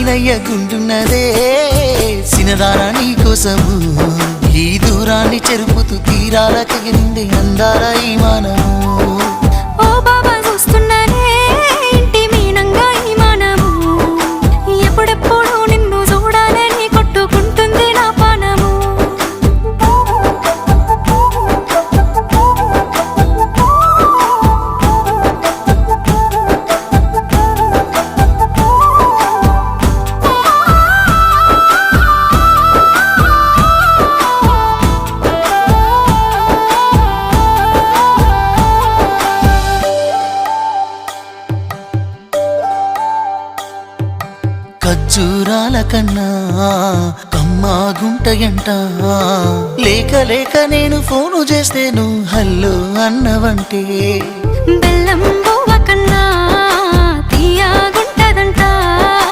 నీలయ్యగుంటున్నదే సినదారా నీ కోసము ఈ దూరాన్ని చెరుపుతూ తీరాల తెగింది అందాల ఈ మానము ఓ బాబా చూస్తున్నానే ఇంటి మీనంగా ఈ మానము ఎప్పుడెప్పుడు నిన్ను చూడాలని కొట్టుకుంటుంది నా పానము ఖర్జూరాల కన్నా కమ్మాగుంటయంట లేక లేక నేను ఫోను చేస్తే నువ్వు హల్లో అన్నవంటే బెల్లం బువ్వ కన్నా